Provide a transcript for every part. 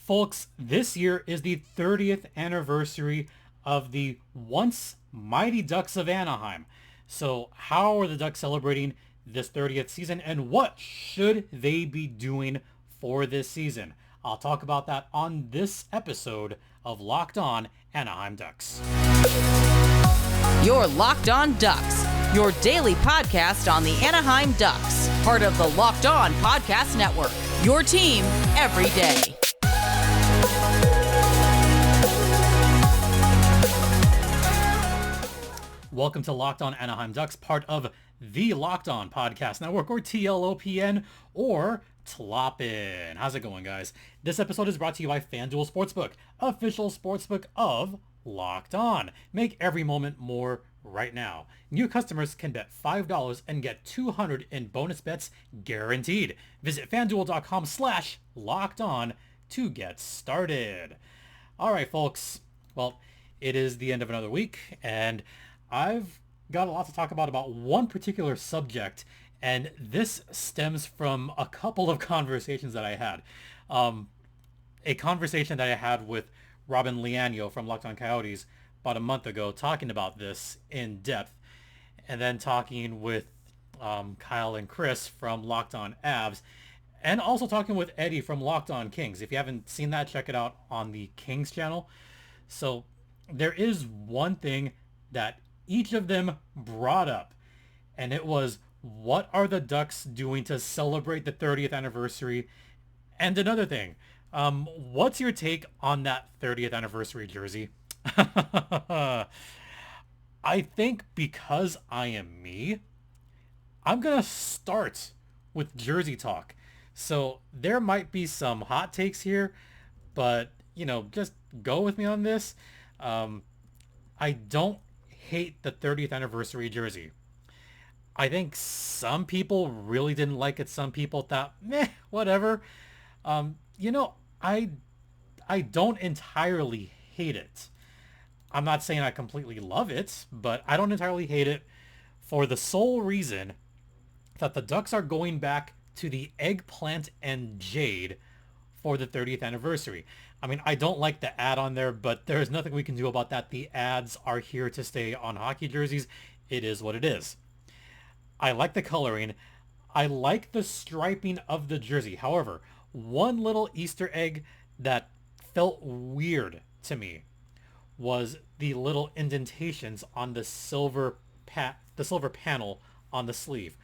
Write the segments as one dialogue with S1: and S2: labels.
S1: Folks, this year is the 30th anniversary of the once Mighty Ducks of Anaheim. So how are the Ducks celebrating this 30th season, and what should they be doing for this season? I'll talk about that on this episode of Locked On Anaheim Ducks.
S2: You're Locked On Ducks, your daily podcast on the Anaheim Ducks, part of the Locked On Podcast Network, your team every day.
S1: Welcome to Locked On Anaheim Ducks, part of the Locked On Podcast Network, or TLOPN, or TLOPN. How's it going, guys? This episode is brought to you by FanDuel Sportsbook, official sportsbook of Locked On. Make every moment more right now. New customers can bet $5 and get $200 in bonus bets guaranteed. Visit FanDuel.com/LockedOn to get started. All right, folks. Well, it is the end of another week, and I've got a lot to talk about one particular subject, and this stems from a couple of conversations that I had. A conversation that I had with Robin Lianio from Locked On Coyotes about a month ago, talking about this in depth, and then talking with Kyle and Chris from Locked On Avs, and also talking with Eddie from Locked On Kings. If you haven't seen that, check it out on the Kings channel. So there is one thing that each of them brought up, and it was, what are the Ducks doing to celebrate the 30th anniversary? And another thing, what's your take on that 30th anniversary jersey? I think because I am me, I'm going to start with jersey talk. So there might be some hot takes here, but, just go with me on this. I don't hate the 30th anniversary jersey. I think some people really didn't like it. Some people thought, meh, whatever. I don't entirely hate it. I'm not saying I completely love it, but I don't entirely hate it for the sole reason that the Ducks are going back to the eggplant and jade for the 30th anniversary. I mean, I don't like the ad on there, but there's nothing we can do about that. The ads are here to stay on hockey jerseys. It is what it is. I like the coloring. I like the striping of the jersey. However, one little Easter egg that felt weird to me was the little indentations on the silver panel on the sleeve.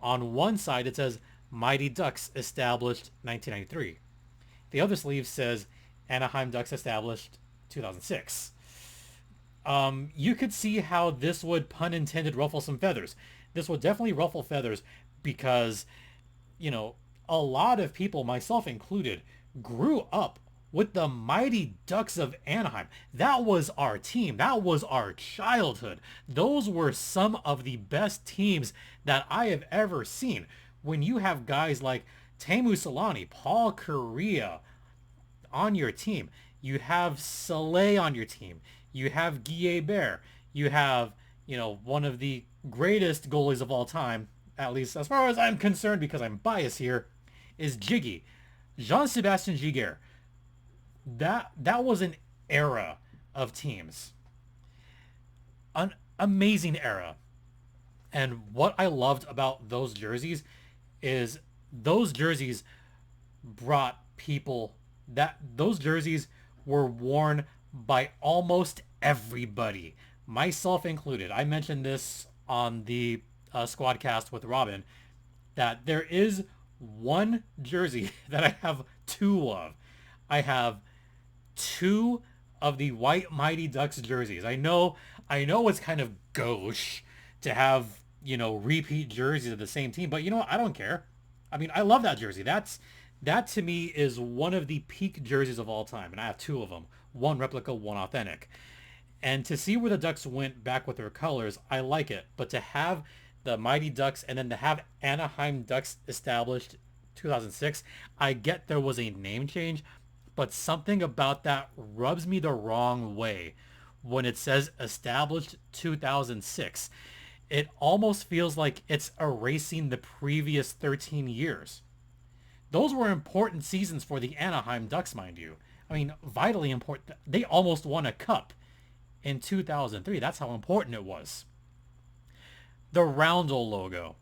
S1: On one side, it says Mighty Ducks established 1993. The other sleeve says Anaheim Ducks established 2006. You could see how this would, pun intended, ruffle some feathers. This would definitely ruffle feathers because, a lot of people, myself included, grew up with the Mighty Ducks of Anaheim. That was our team. That was our childhood. Those were some of the best teams that I have ever seen. When you have guys like Teemu Selanne, Paul Kariya on your team, you have Saleh on your team, you have Guy Bear, you have, one of the greatest goalies of all time, at least as far as I'm concerned because I'm biased here, is Jiggy. Jean-Sébastien Giguère. That was an era of teams. An amazing era. And what I loved about those jerseys is those jerseys brought people, those jerseys were worn by almost everybody, myself included. I mentioned this on the Squadcast with Robin, that there is one jersey that I have two of. I have two of the white Mighty Ducks jerseys. I know it's kind of gauche to have, repeat jerseys of the same team, but I don't care. I mean, I love that jersey. That to me is one of the peak jerseys of all time, and I have two of them. One replica, one authentic. And to see where the Ducks went back with their colors, I like it. But to have the Mighty Ducks and then to have Anaheim Ducks established 2006, I get there was a name change, but something about that rubs me the wrong way when it says established 2006. It almost feels like it's erasing the previous 13 years. Those were important seasons for the Anaheim Ducks, mind you. I mean, vitally important. They almost won a cup in 2003. That's how important it was. The Roundel logo.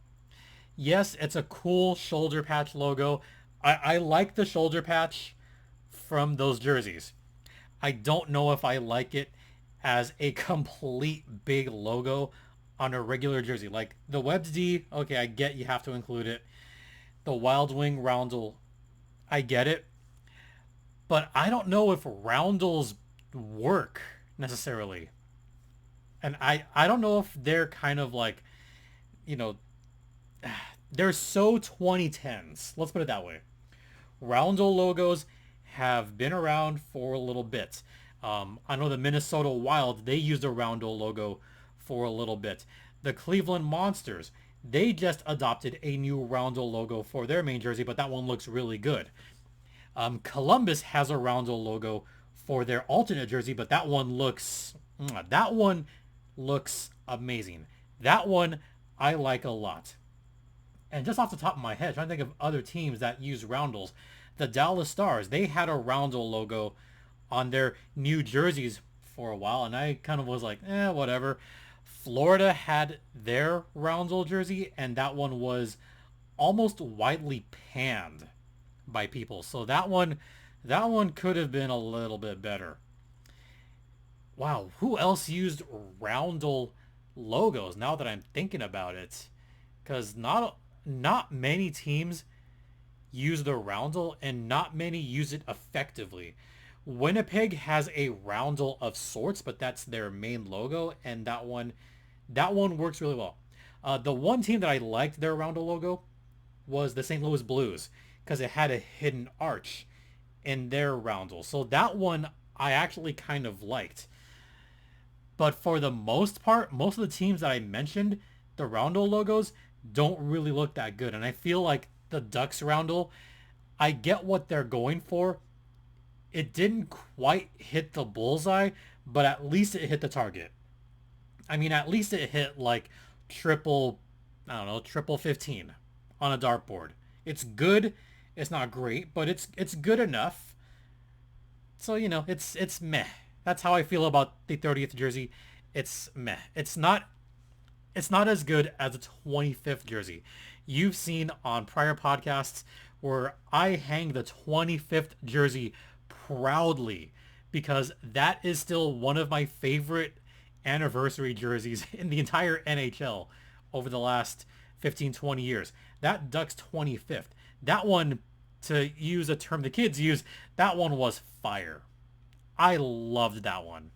S1: Yes, it's a cool shoulder patch logo. I like the shoulder patch from those jerseys. I don't know if I like it as a complete big logo on a regular jersey. Like the Webs D, okay, I get you have to include it. The Wild Wing Roundel, I get it. But I don't know if roundels work necessarily. And I don't know if they're kind of like, you know, they're so 2010s. Let's put it that way. Roundel logos have been around for a little bit. I know the Minnesota Wild, they used a Roundel logo for a little bit. The Cleveland Monsters, they just adopted a new Roundel logo for their main jersey, but that one looks really good. Columbus has a Roundel logo for their alternate jersey, but that one looks amazing. That one I like a lot. And just off the top of my head, trying to think of other teams that use roundels. The Dallas Stars, they had a roundel logo on their new jerseys for a while, and I kind of was like, whatever. Florida had their roundel jersey, and that one was almost widely panned by people. So that one could have been a little bit better. Wow, who else used roundel logos now that I'm thinking about it? Because not many teams use the roundel, and not many use it effectively. Winnipeg has a roundel of sorts, but that's their main logo, and that one works really well. The one team that I liked their roundel logo was the St. Louis Blues, because it had a hidden arch in their roundel. So that one I actually kind of liked. But for the most part, most of the teams that I mentioned, the roundel logos don't really look that good. And I feel like the Ducks roundel, I get what they're going for. It didn't quite hit the bullseye, but at least it hit the target. I mean, at least it hit like triple 15 on a dartboard. It's good. It's not great, but it's good enough. So, it's meh. That's how I feel about the 30th jersey. It's meh. It's not as good as the 25th jersey. You've seen on prior podcasts where I hang the 25th jersey proudly because that is still one of my favorite anniversary jerseys in the entire NHL over the last 15, 20 years. That Ducks 25th. That one, to use a term the kids use, that one was fire. I loved that one.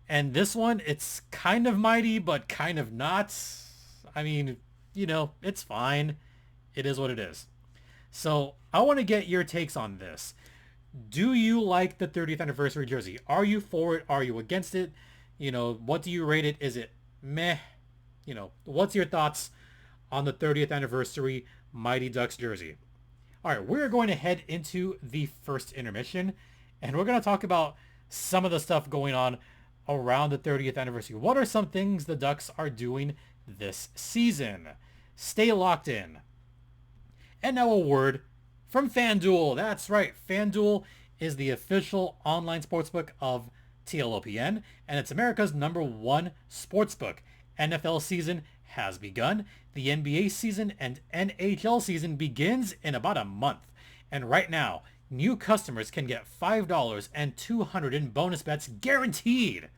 S1: And this one, it's kind of mighty, but kind of not. I mean, it's fine. It is what it is. So I want to get your takes on this. Do you like the 30th anniversary jersey? Are you for it? Are you against it? What do you rate it? Is it meh? What's your thoughts on the 30th anniversary Mighty Ducks jersey? All right, we're going to head into the first intermission, and we're going to talk about some of the stuff going on around the 30th anniversary. What are some things the Ducks are doing this season? Stay locked in. And now a word from FanDuel. That's right. FanDuel is the official online sportsbook of TLOPN, and it's America's #1 sportsbook. NFL season has begun. The NBA season and NHL season begins in about a month. And right now, new customers can get $5 and $200 in bonus bets guaranteed.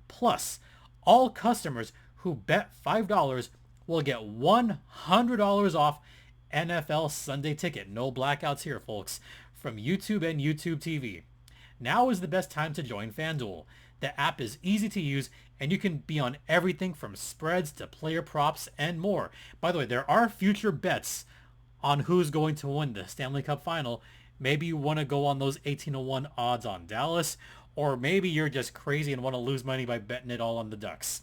S1: Plus, all customers who bet $5 will get $100 off NFL Sunday Ticket. No blackouts here, folks. From YouTube and YouTube TV. Now is the best time to join FanDuel. The app is easy to use, and you can be on everything from spreads to player props and more. By the way, there are future bets on who's going to win the Stanley Cup Final. Maybe you want to go on those 18-1 odds on Dallas, or maybe you're just crazy and want to lose money by betting it all on the Ducks.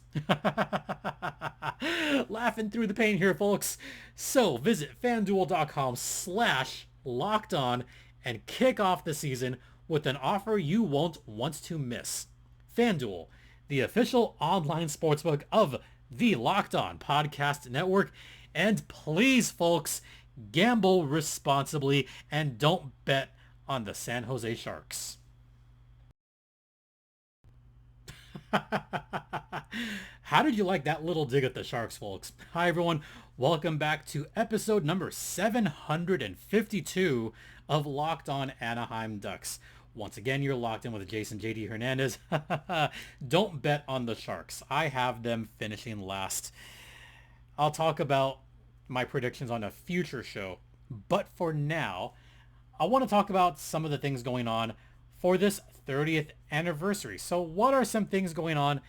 S1: Laughing through the pain here, folks. So visit FanDuel.com/lockedon and kick off the season with an offer you won't want to miss. FanDuel, the official online sportsbook of the Locked On Podcast Network. And please, folks, gamble responsibly, and don't bet on the San Jose Sharks. How did you like that little dig at the Sharks, folks? Hi, everyone. Welcome back to episode number 752 of Locked On Anaheim Ducks. Once again, you're locked in with Jason JD Hernandez. Don't bet on the Sharks. I have them finishing last. I'll talk about my predictions on a future show. But for now, I want to talk about some of the things going on for this 30th anniversary. So what are some things going on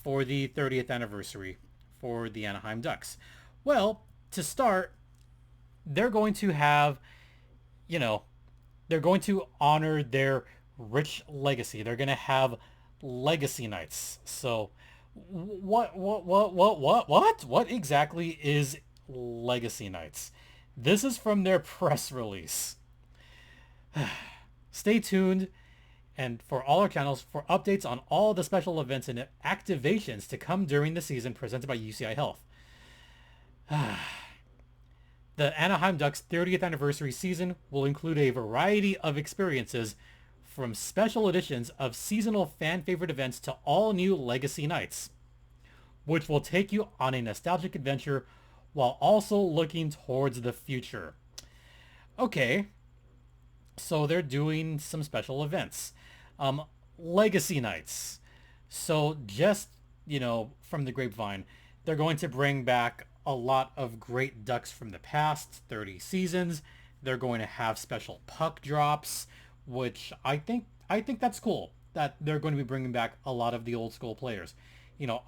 S1: for the 30th anniversary for the Anaheim Ducks? Well, to start, they're going to have, they're going to honor their rich legacy. They're going to have legacy nights. So what exactly is legacy nights? This is from their press release. Stay tuned and for all our channels for updates on all the special events and activations to come during the season presented by UCI Health. The Anaheim Ducks 30th anniversary season will include a variety of experiences from special editions of seasonal fan favorite events to all new legacy nights, which will take you on a nostalgic adventure while also looking towards the future. Okay, so they're doing some special events. Legacy nights. So just, from the grapevine, they're going to bring back a lot of great Ducks from the past 30 seasons. They're going to have special puck drops, which I think that's cool that they're going to be bringing back a lot of the old school players.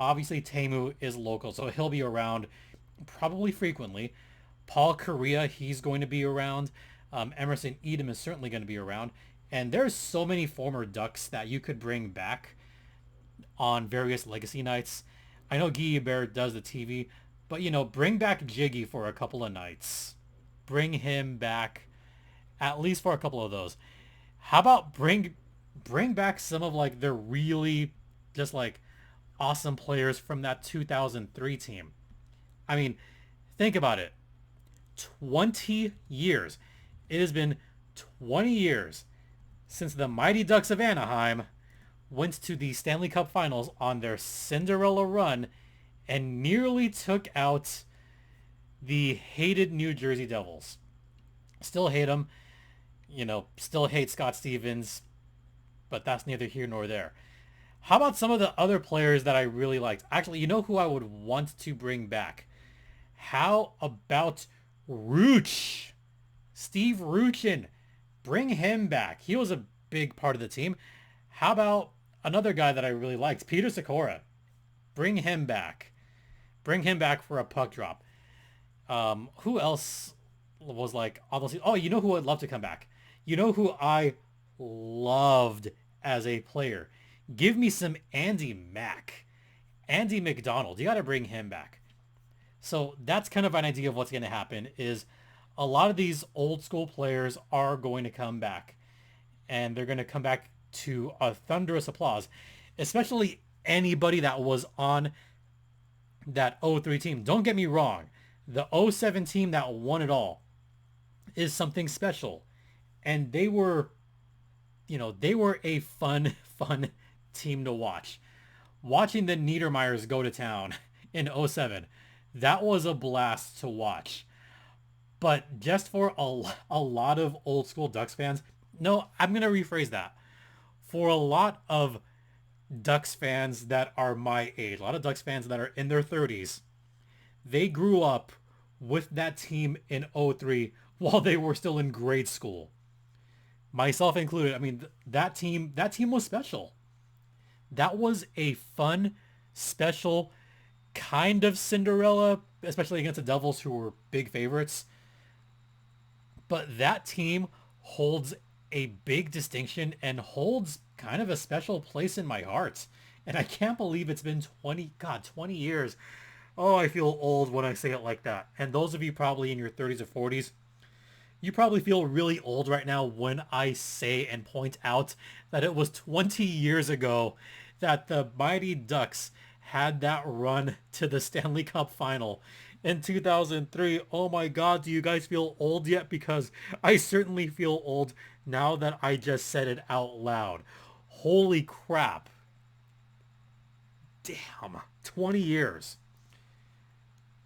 S1: Obviously Teemu is local, so he'll be around probably frequently. Paul Kariya, he's going to be around. Emerson Edom is certainly going to be around. And there's so many former Ducks that you could bring back on various legacy nights. I know Guy Hebert does the TV, but, bring back Jiggy for a couple of nights. Bring him back at least for a couple of those. How about bring back some of, the really just, awesome players from that 2003 team? I mean, think about it. 20 years. It has been 20 years since the Mighty Ducks of Anaheim went to the Stanley Cup Finals on their Cinderella run and nearly took out the hated New Jersey Devils. Still hate them. Still hate Scott Stevens, but that's neither here nor there. How about some of the other players that I really liked? Actually, you know who I would want to bring back? How about Rooch? Steve Ruchin. Bring him back. He was a big part of the team. How about another guy that I really liked? Peter Sikora. Bring him back. Bring him back for a puck drop. Who else was honestly? Oh, you know who I'd love to come back? You know who I loved as a player? Give me some Andy Mack. Andy McDonald. You got to bring him back. So that's kind of an idea of what's going to happen is a lot of these old school players are going to come back, and they're going to come back to a thunderous applause, especially anybody that was on that 03 team. Don't get me wrong. The 07 team that won it all is something special, and they were a fun team to watch. Watching the Niedermeyers go to town in 07, that was a blast to watch. But just for a lot of old school Ducks fans, no, I'm going to rephrase that. For a lot of Ducks fans that are my age, a lot of Ducks fans that are in their 30s, they grew up with that team in 03 while they were still in grade school. Myself included. I mean, that team was special. That was a fun, special kind of Cinderella, especially against the Devils, who were big favorites. But that team holds a big distinction and holds kind of a special place in my heart. And I can't believe it's been 20 years. Oh, I feel old when I say it like that. And those of you probably in your 30s or 40s, you probably feel really old right now when I say and point out that it was 20 years ago that the Mighty Ducks had that run to the Stanley Cup final in 2003. Oh my God, do you guys feel old yet? Because I certainly feel old now that I just said it out loud. Holy crap. Damn, 20 years.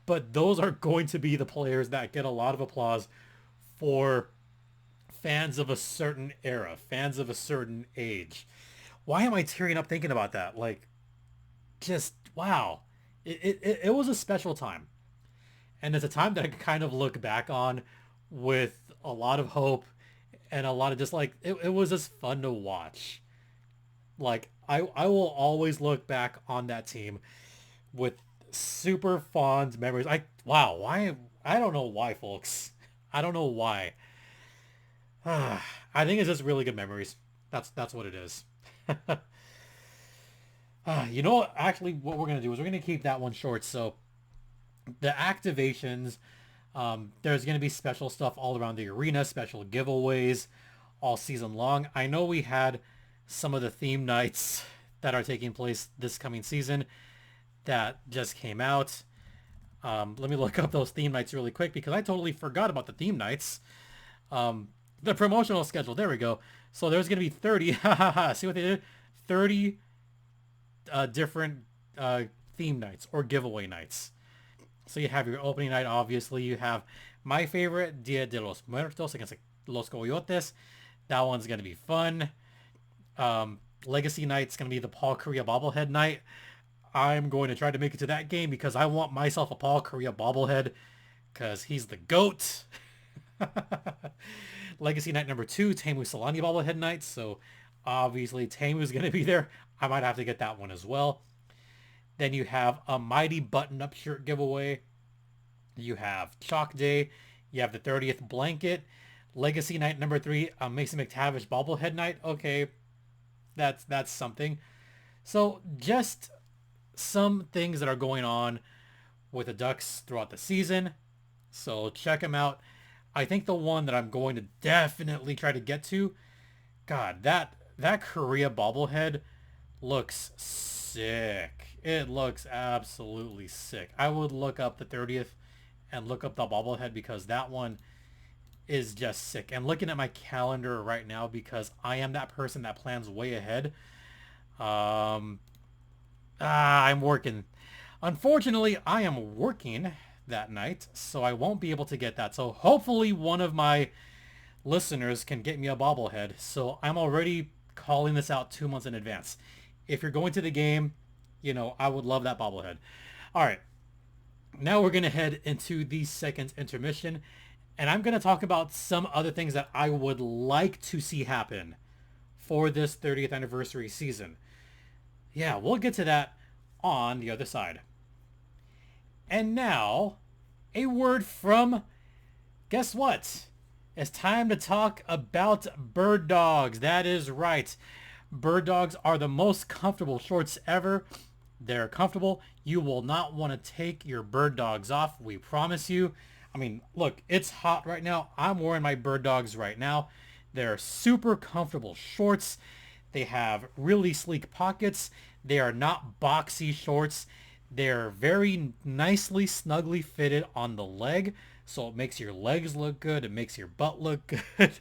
S1: But those are going to be the players that get a lot of applause for fans of a certain era, fans of a certain age. Why am I tearing up thinking about that? Like, just, wow. It was a special time. And it's a time that I can kind of look back on with a lot of hope and a lot of just like, it was just fun to watch. Like, I will always look back on that team with super fond memories. Wow, why, I don't know why, folks. I don't know why. I think it's just really good memories. That's what it is. You know what? Actually, what we're gonna do is we're gonna keep that one short. So the activations, there's gonna be special stuff all around the arena, special giveaways all season long. I know we had some of the theme nights that are taking place this coming season that just came out. Let me look up those theme nights really quick because I totally forgot about the theme nights. The promotional schedule. There we go. So there's going to be 30. See what they did? 30 different theme nights or giveaway nights. So you have your opening night, obviously. You have my favorite, Dia de los Muertos against Los Coyotes. That one's going to be fun. Legacy night's going to be the Paul Correa bobblehead night. I'm going to try to make it to that game because I want myself a Paul Correa bobblehead because he's the GOAT. Legacy night number 2, Teemu Solani bobblehead night. So obviously Teemu's going to be there. I might have to get that one as well. Then you have a Mighty button-up shirt giveaway. You have Chalk Day. You have the 30th blanket. Legacy night number 3, a Mason McTavish bobblehead night. Okay, that's something. So just some things that are going on with the Ducks throughout the season. So check them out. I think the one that I'm going to definitely try to get to, God, that Korea bobblehead looks sick. It looks absolutely sick. I would look up the 30th and look up the bobblehead because that one is just sick. And looking at my calendar right now because I am that person that plans way ahead. I'm working. Unfortunately, I am working that night, so I won't be able to get that. So hopefully one of my listeners can get me a bobblehead. So I'm already calling this out 2 months in advance. If you're going to the game, you know, I would love that bobblehead. All right. Now we're going to head into the second intermission, and I'm going to talk about some other things that I would like to see happen for this 30th anniversary season. Yeah, we'll get to that on the other side. And now, a word from, guess what? It's time to talk about Birddogs. That is right. Birddogs are the most comfortable shorts ever. They're comfortable. You will not want to take your Birddogs off. We promise you. I mean, look, it's hot right now. I'm wearing my Birddogs right now. They're super comfortable shorts. They have really sleek pockets. They are not boxy shorts. They're very nicely, snugly fitted on the leg. So it makes your legs look good. It makes your butt look good.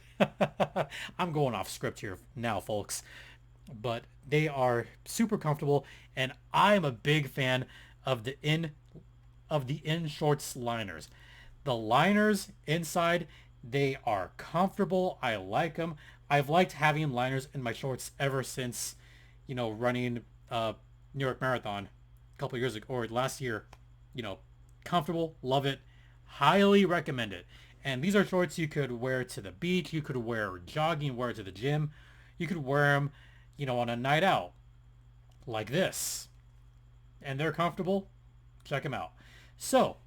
S1: I'm going off script here now, folks. But they are super comfortable. And I'm a big fan of the in shorts liners. The liners inside, they are comfortable. I like them. I've liked having liners in my shorts ever since, you know, running New York Marathon a couple of years ago or last year. You know, comfortable, love it, highly recommend it. And these are shorts you could wear to the beach, you could wear jogging, wear to the gym, you could wear them, you know, on a night out like this. And they're comfortable. Check them out. So,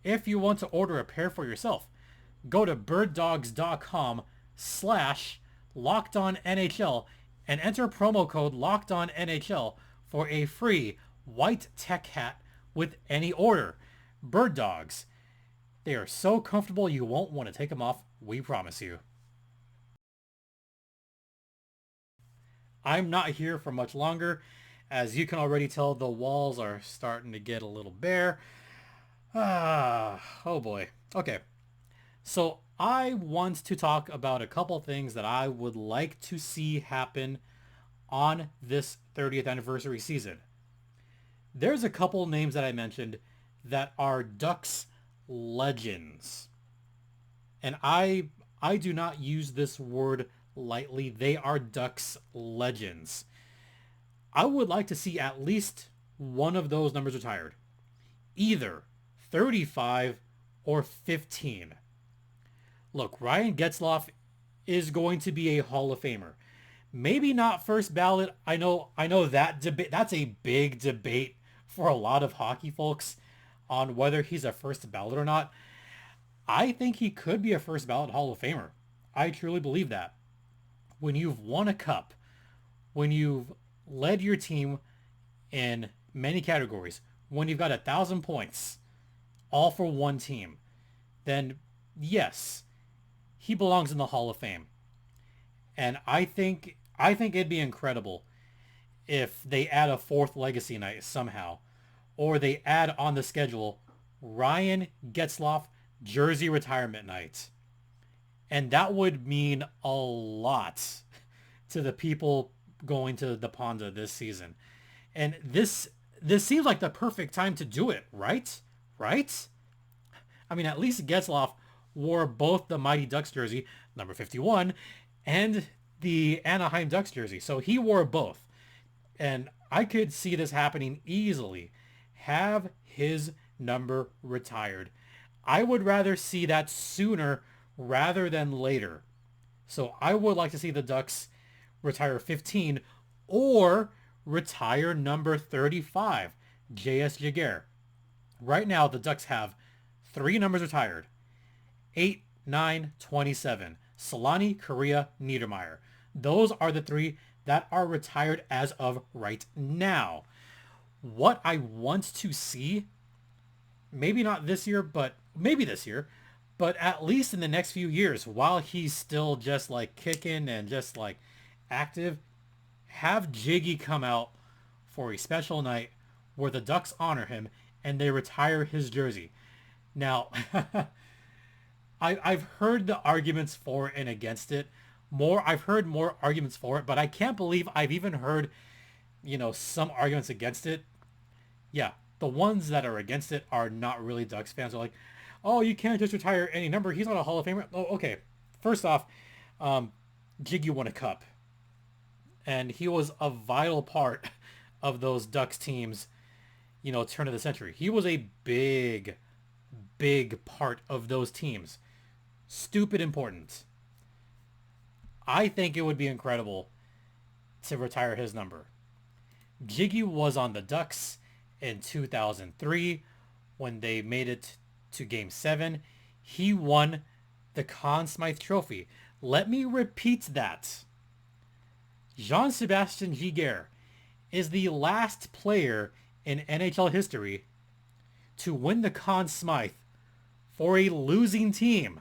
S1: if you want to order a pair for yourself, go to birddogs.com/LockedOnNHL and enter promo code LockedOnNHL for a free white tech hat with any order. Birddogs. They are so comfortable you won't want to take them off, we promise you. I'm not here for much longer. As you can already tell, the walls are starting to get a little bare. Oh boy. Okay. So I want to talk about a couple things that I would like to see happen on this 30th anniversary season. There's a couple names that I mentioned that are Ducks legends. And I do not use this word lightly. They are Ducks legends. I would like to see at least one of those numbers retired. Either 35 or 15. Look, Ryan Getzlaf is going to be a Hall of Famer. Maybe not first ballot. I know that debate, that's a big debate for a lot of hockey folks on whether he's a first ballot or not. I think he could be a first ballot Hall of Famer. I truly believe that. When you've won a cup, when you've led your team in many categories, when you've got 1,000 points, all for one team, then yes, he belongs in the Hall of Fame. And I think it'd be incredible if they add a fourth legacy night somehow, or they add on the schedule Ryan Getzlaf jersey retirement night. And that would mean a lot to the people going to the Ponda this season. And this seems like the perfect time to do it, right? Right? I mean, at least Getzlaf wore both the Mighty Ducks jersey, number 51, and the Anaheim Ducks jersey. So he wore both. And I could see this happening easily. Have his number retired. I would rather see that sooner rather than later. So I would like to see the Ducks retire 15 or retire number 35, J.S. Jaguar. Right now, the Ducks have three numbers retired. 8, 9, 27. Solani, Correa, Niedermeyer. Those are the three that are retired as of right now. What I want to see, maybe not this year, but maybe this year, but at least in the next few years, while he's still just like kicking and just like active, have Jiggy come out for a special night where the Ducks honor him and they retire his jersey. Now, I've heard the arguments for and against it. I've heard more arguments for it, but I can't believe I've even heard, some arguments against it. Yeah, the ones that are against it are not really Ducks fans. They're like, oh, you can't just retire any number. He's not a Hall of Famer. Oh, okay. First off, Jiggy won a cup. And he was a vital part of those Ducks teams, turn of the century. He was a big, big part of those teams. Stupid important. I think it would be incredible to retire his number. Jiggy was on the Ducks in 2003 when they made it to Game 7. He won the Conn Smythe Trophy. Let me repeat that. Jean-Sebastien Giguère is the last player in NHL history to win the Conn Smythe for a losing team.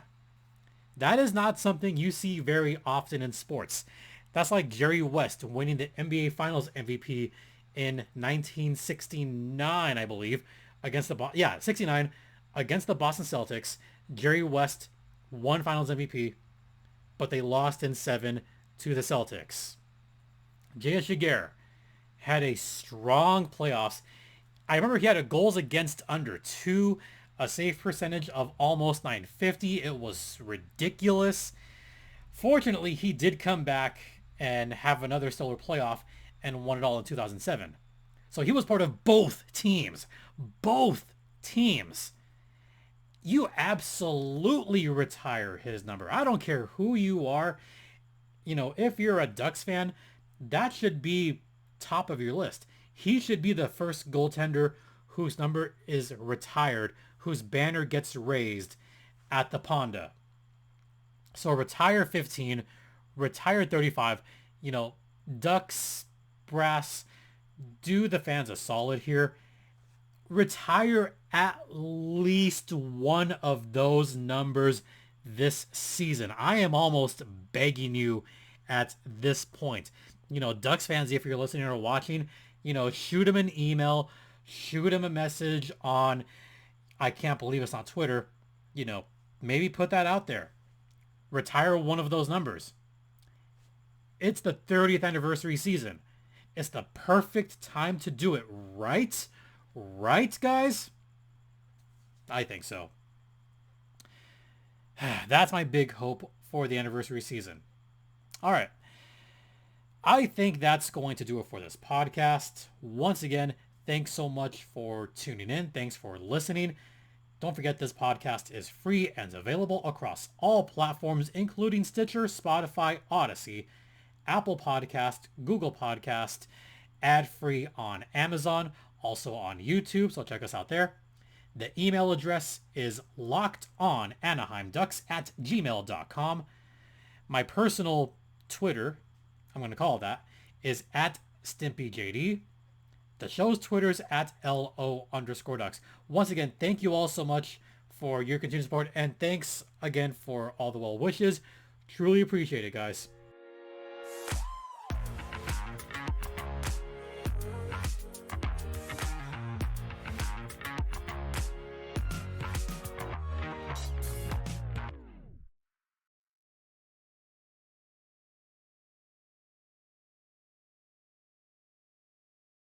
S1: That is not something you see very often in sports. That's like Jerry West winning the NBA Finals MVP in 1969, I believe, against 69 against the Boston Celtics. Jerry West won Finals MVP, but they lost in 7 to the Celtics. J.S. Jaguar had a strong playoffs. I remember he had a goals against under 2, a save percentage of almost 950. It was ridiculous. Fortunately, he did come back and have another stellar playoff and won it all in 2007. So he was part of both teams. Both teams. You absolutely retire his number. I don't care who you are. If you're a Ducks fan, that should be top of your list. He should be the first goaltender whose number is retired, whose banner gets raised at the Ponda. So retire 15, retire 35. Ducks, brass, do the fans a solid here. Retire at least one of those numbers this season. I am almost begging you at this point. Ducks fans, if you're listening or watching, shoot him an email, shoot him a message on I can't believe it's not Twitter, maybe put that out there. Retire one of those numbers. It's the 30th anniversary season. It's the perfect time to do it, right? Right, guys? I think so. That's my big hope for the anniversary season. All right. I think that's going to do it for this podcast. Once again, thanks so much for tuning in. Thanks for listening. Don't forget this podcast is free and available across all platforms, including Stitcher, Spotify, Odyssey, Apple Podcast, Google Podcast, ad-free on Amazon, also on YouTube, so check us out there. The email address is lockedonanaheimducks@gmail.com. My personal Twitter, I'm going to call it that, is @StimpyJD. The show's Twitter's @LO_Ducks. Once again, thank you all so much for your continued support, and thanks again for all the well wishes. Truly appreciate it, guys.